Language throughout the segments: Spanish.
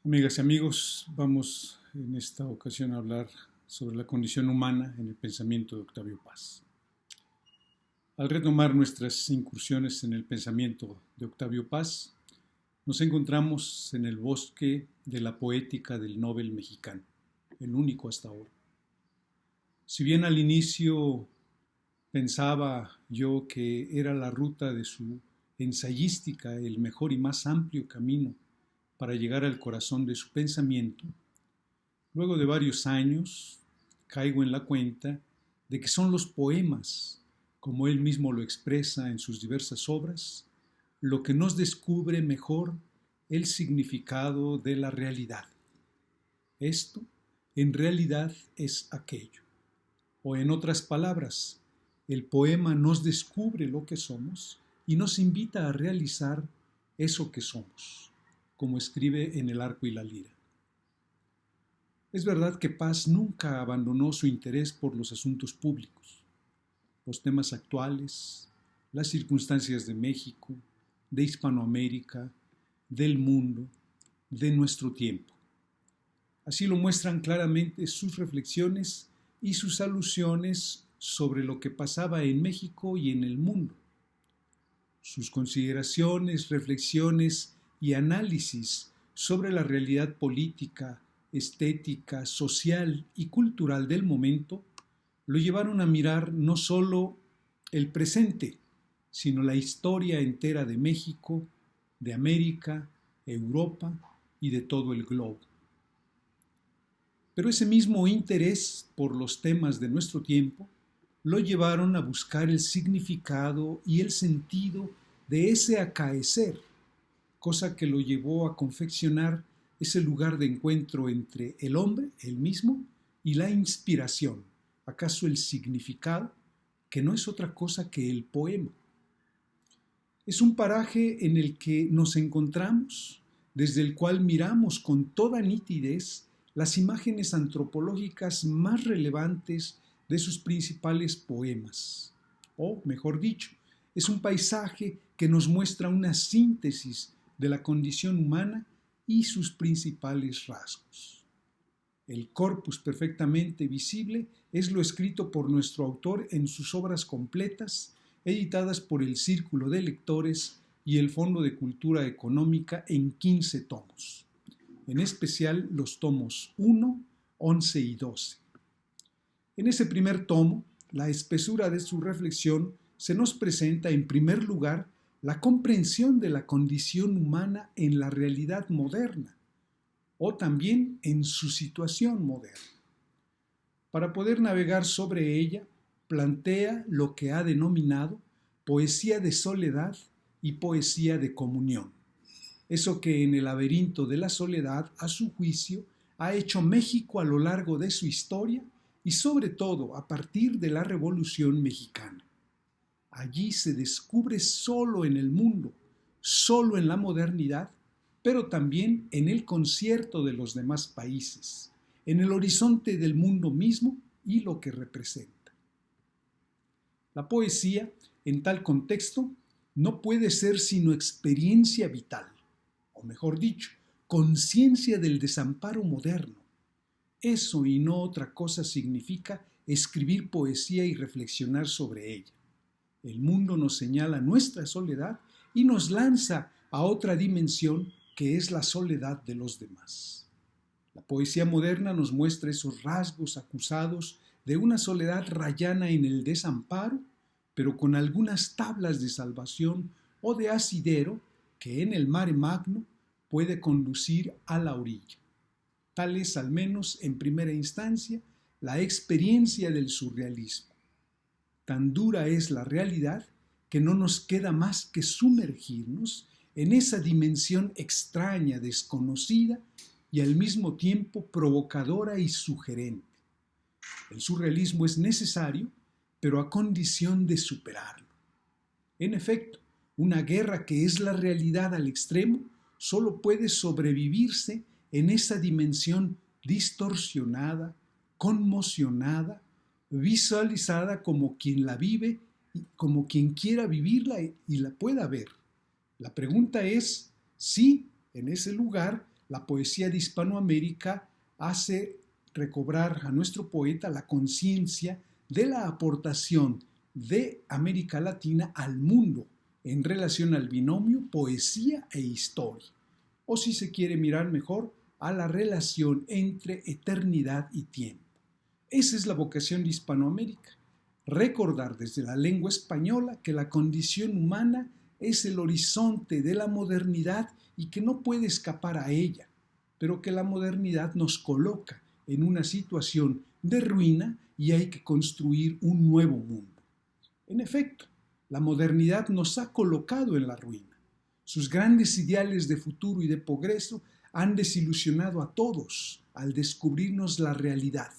Amigas y amigos, vamos en esta ocasión a hablar sobre la condición humana en el pensamiento de Octavio Paz. Al retomar nuestras incursiones en el pensamiento de Octavio Paz, nos encontramos en el bosque de la poética del Nobel mexicano, el único hasta ahora. Si bien al inicio pensaba yo que era la ruta de su ensayística el mejor y más amplio camino para llegar al corazón de su pensamiento, luego de varios años caigo en la cuenta de que son los poemas, como él mismo lo expresa en sus diversas obras, lo que nos descubre mejor el significado de la realidad. Esto, en realidad, es aquello. O en otras palabras, el poema nos descubre lo que somos y nos invita a realizar eso que somos, como escribe en El arco y la lira. Es verdad que Paz nunca abandonó su interés por los asuntos públicos, los temas actuales, las circunstancias de México, de Hispanoamérica, del mundo, de nuestro tiempo. Así lo muestran claramente sus reflexiones y sus alusiones sobre lo que pasaba en México y en el mundo. Sus consideraciones, reflexiones y análisis sobre la realidad política, estética, social y cultural del momento lo llevaron a mirar no solo el presente, sino la historia entera de México, de América, Europa y de todo el globo. Pero ese mismo interés por los temas de nuestro tiempo lo llevaron a buscar el significado y el sentido de ese acaecer, cosa que lo llevó a confeccionar ese lugar de encuentro entre el hombre, él mismo, y la inspiración, acaso el significado, que no es otra cosa que el poema. Es un paraje en el que nos encontramos, desde el cual miramos con toda nitidez las imágenes antropológicas más relevantes de sus principales poemas. O, mejor dicho, es un paisaje que nos muestra una síntesis de la condición humana y sus principales rasgos. El corpus perfectamente visible es lo escrito por nuestro autor en sus obras completas, editadas por el Círculo de Lectores y el Fondo de Cultura Económica en 15 tomos, en especial los tomos 1, 11 y 12. En ese primer tomo, la espesura de su reflexión se nos presenta en primer lugar la comprensión de la condición humana en la realidad moderna, o también en su situación moderna. Para poder navegar sobre ella, plantea lo que ha denominado poesía de soledad y poesía de comunión. Eso que en el laberinto de la soledad, a su juicio, ha hecho México a lo largo de su historia y sobre todo a partir de la Revolución Mexicana. Allí se descubre solo en el mundo, solo en la modernidad, pero también en el concierto de los demás países, en el horizonte del mundo mismo y lo que representa. La poesía, en tal contexto, no puede ser sino experiencia vital, o mejor dicho, conciencia del desamparo moderno. Eso y no otra cosa significa escribir poesía y reflexionar sobre ella. El mundo nos señala nuestra soledad y nos lanza a otra dimensión que es la soledad de los demás. La poesía moderna nos muestra esos rasgos acusados de una soledad rayana en el desamparo, pero con algunas tablas de salvación o de asidero que en el mare magno puede conducir a la orilla. Tal es, al menos en primera instancia, la experiencia del surrealismo. Tan dura es la realidad que no nos queda más que sumergirnos en esa dimensión extraña, desconocida y al mismo tiempo provocadora y sugerente. El surrealismo es necesario, pero a condición de superarlo. En efecto, una guerra que es la realidad al extremo solo puede sobrevivirse en esa dimensión distorsionada, conmocionada, visualizada como quien la vive, como quien quiera vivirla y la pueda ver. La pregunta es si en ese lugar la poesía de Hispanoamérica hace recobrar a nuestro poeta la conciencia de la aportación de América Latina al mundo en relación al binomio poesía e historia, o si se quiere mirar mejor, a la relación entre eternidad y tiempo. Esa es la vocación de Hispanoamérica, recordar desde la lengua española que la condición humana es el horizonte de la modernidad y que no puede escapar a ella, pero que la modernidad nos coloca en una situación de ruina y hay que construir un nuevo mundo. En efecto, la modernidad nos ha colocado en la ruina. Sus grandes ideales de futuro y de progreso han desilusionado a todos al descubrirnos la realidad.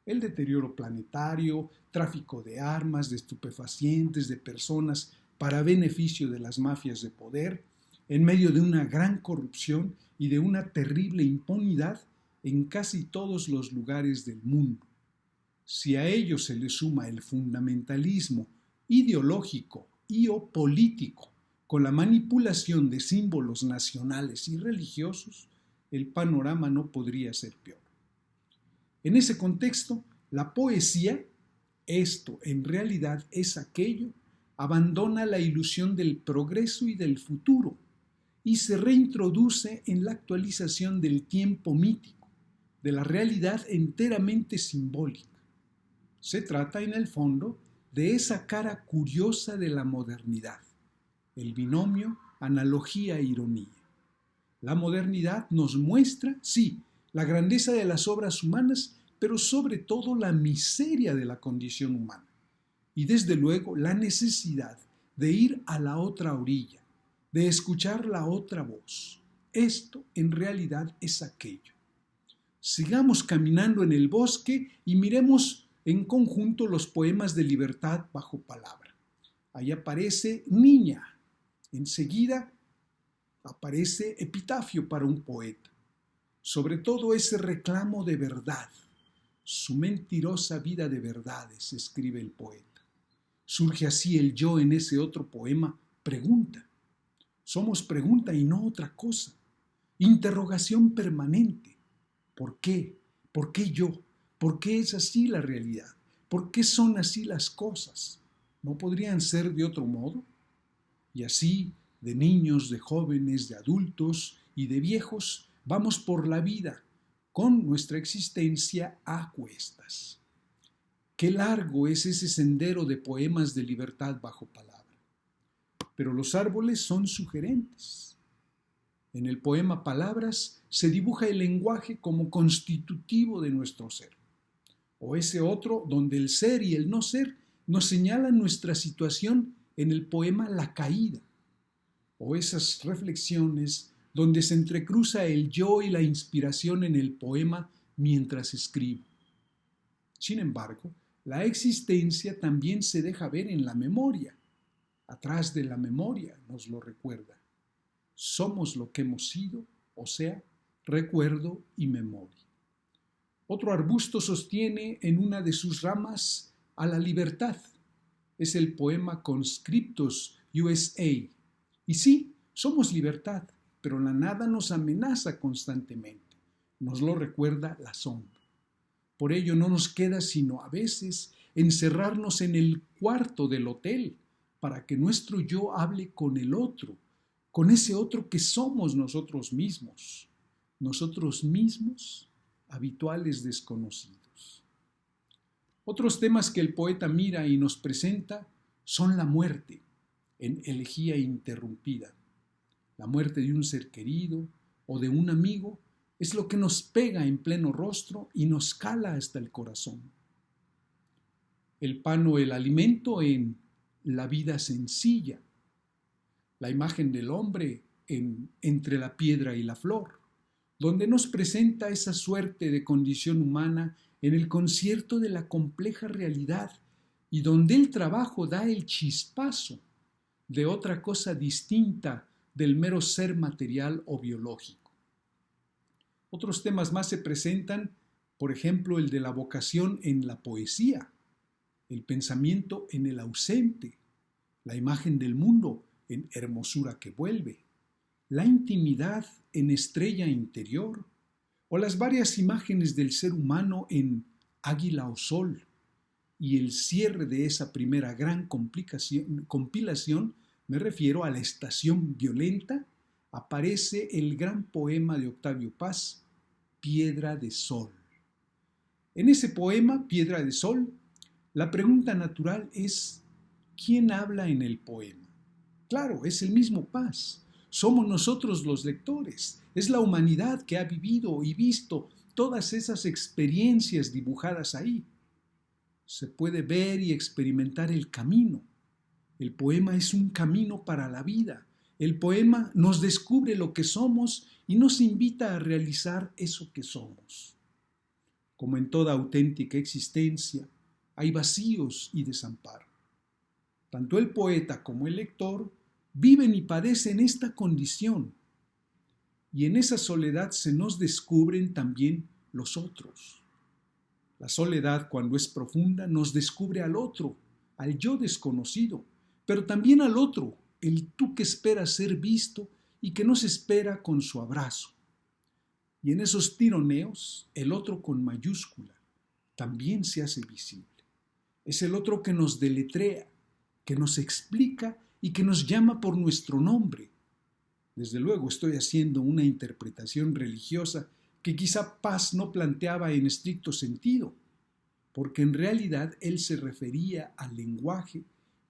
El deterioro planetario, tráfico de armas, de estupefacientes, de personas para beneficio de las mafias de poder, en medio de una gran corrupción y de una terrible impunidad en casi todos los lugares del mundo. Si a ello se le suma el fundamentalismo ideológico y o político, con la manipulación de símbolos nacionales y religiosos, el panorama no podría ser peor. En ese contexto, la poesía, esto en realidad es aquello, abandona la ilusión del progreso y del futuro y se reintroduce en la actualización del tiempo mítico, de la realidad enteramente simbólica. Se trata, en el fondo, de esa cara curiosa de la modernidad, el binomio analogía-ironía. La modernidad nos muestra, sí, la grandeza de las obras humanas, pero sobre todo la miseria de la condición humana. Y desde luego la necesidad de ir a la otra orilla, de escuchar la otra voz. Esto en realidad es aquello. Sigamos caminando en el bosque y miremos en conjunto los poemas de Libertad bajo palabra. Ahí aparece Niña. Enseguida aparece Epitafio para un poeta. Sobre todo ese reclamo de verdad. Su mentirosa vida de verdades, escribe el poeta. Surge así el yo en ese otro poema, Pregunta. Somos pregunta y no otra cosa. Interrogación permanente. ¿Por qué? ¿Por qué yo? ¿Por qué es así la realidad? ¿Por qué son así las cosas? ¿No podrían ser de otro modo? Y así, de niños, de jóvenes, de adultos y de viejos, vamos por la vida, con nuestra existencia a cuestas. Qué largo es ese sendero de poemas de libertad bajo palabra. Pero los árboles son sugerentes. En el poema Palabras se dibuja el lenguaje como constitutivo de nuestro ser. O ese otro donde el ser y el no ser nos señalan nuestra situación en el poema La Caída. O esas reflexiones donde se entrecruza el yo y la inspiración en el poema Mientras escribo. Sin embargo, la existencia también se deja ver en la memoria. Atrás de la memoria nos lo recuerda. Somos lo que hemos sido, o sea, recuerdo y memoria. Otro arbusto sostiene en una de sus ramas a la libertad. Es el poema Conscriptus USA. Y sí, somos libertad, pero la nada nos amenaza constantemente. Nos lo recuerda la sombra. Por ello no nos queda sino a veces encerrarnos en el cuarto del hotel para que nuestro yo hable con el otro, con ese otro que somos nosotros mismos habituales desconocidos. Otros temas que el poeta mira y nos presenta son la muerte en Elegía Interrumpida. La muerte de un ser querido o de un amigo es lo que nos pega en pleno rostro y nos cala hasta el corazón. El pan o el alimento en La vida sencilla. La imagen del hombre en Entre la piedra y la flor, donde nos presenta esa suerte de condición humana en el concierto de la compleja realidad y donde el trabajo da el chispazo de otra cosa distinta del mero ser material o biológico. Otros temas más se presentan, por ejemplo, el de la vocación en la poesía, el pensamiento en el ausente, la imagen del mundo en Hermosura que vuelve, la intimidad en Estrella Interior o las varias imágenes del ser humano en Águila o Sol, y el cierre de esa primera gran compilación, me refiero a la Estación Violenta, aparece el gran poema de Octavio Paz, Piedra de Sol. En ese poema, Piedra de Sol, la pregunta natural es, ¿quién habla en el poema? Claro, es el mismo Paz. Somos nosotros los lectores. Es la humanidad que ha vivido y visto todas esas experiencias dibujadas ahí. Se puede ver y experimentar el camino. El poema es un camino para la vida. El poema nos descubre lo que somos y nos invita a realizar eso que somos. Como en toda auténtica existencia, hay vacíos y desamparo. Tanto el poeta como el lector viven y padecen esta condición, y en esa soledad se nos descubren también los otros. La soledad, cuando es profunda, nos descubre al otro, al yo desconocido, pero también al otro, el tú que espera ser visto y que nos espera con su abrazo. Y en esos tironeos, el otro con mayúscula también se hace visible. Es el otro que nos deletrea, que nos explica y que nos llama por nuestro nombre. Desde luego estoy haciendo una interpretación religiosa que quizá Paz no planteaba en estricto sentido, porque en realidad él se refería al lenguaje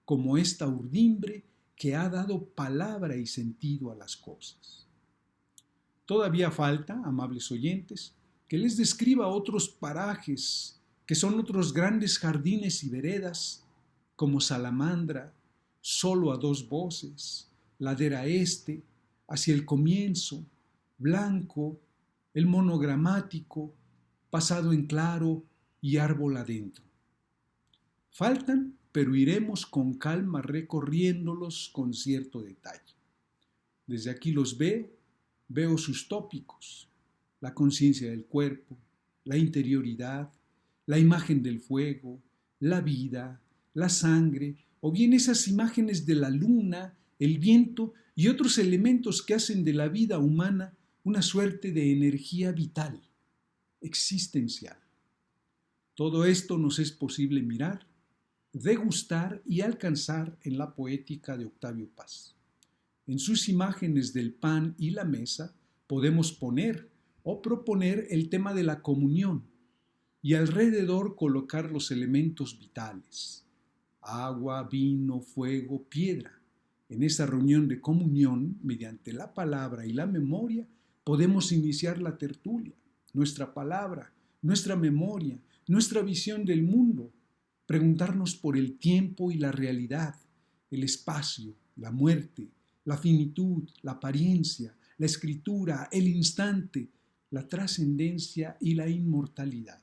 como esta urdimbre que ha dado palabra y sentido a las cosas. Todavía falta, amables oyentes, que les describa otros parajes, que son otros grandes jardines y veredas, como Salamandra, Solo a dos voces, Ladera Este, Hacia el comienzo, Blanco, el monogramático, Pasado en claro y Árbol adentro. Faltan, pero iremos con calma recorriéndolos con cierto detalle. Desde aquí los veo sus tópicos, la conciencia del cuerpo, la interioridad, la imagen del fuego, la vida, la sangre, o bien esas imágenes de la luna, el viento y otros elementos que hacen de la vida humana una suerte de energía vital, existencial. Todo esto nos es posible mirar, degustar y alcanzar en la poética de Octavio Paz. En sus imágenes del pan y la mesa podemos poner o proponer el tema de la comunión y alrededor colocar los elementos vitales: agua, vino, fuego, piedra. En esa reunión de comunión, mediante la palabra y la memoria, podemos iniciar la tertulia, nuestra palabra, nuestra memoria, nuestra visión del mundo, preguntarnos por el tiempo y la realidad, el espacio, la muerte, la finitud, la apariencia, la escritura, el instante, la trascendencia y la inmortalidad.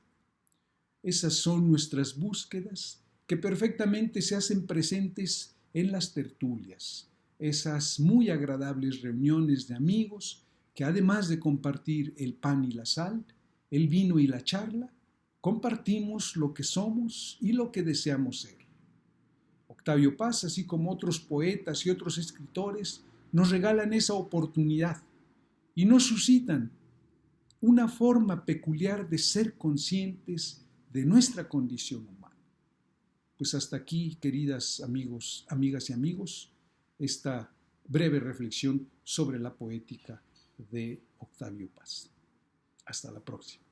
Esas son nuestras búsquedas que perfectamente se hacen presentes en las tertulias, esas muy agradables reuniones de amigos que además de compartir el pan y la sal, el vino y la charla, compartimos lo que somos y lo que deseamos ser. Octavio Paz, así como otros poetas y otros escritores, nos regalan esa oportunidad y nos suscitan una forma peculiar de ser conscientes de nuestra condición humana. Pues hasta aquí, queridas amigas y amigos, esta breve reflexión sobre la poética de Octavio Paz. Hasta la próxima.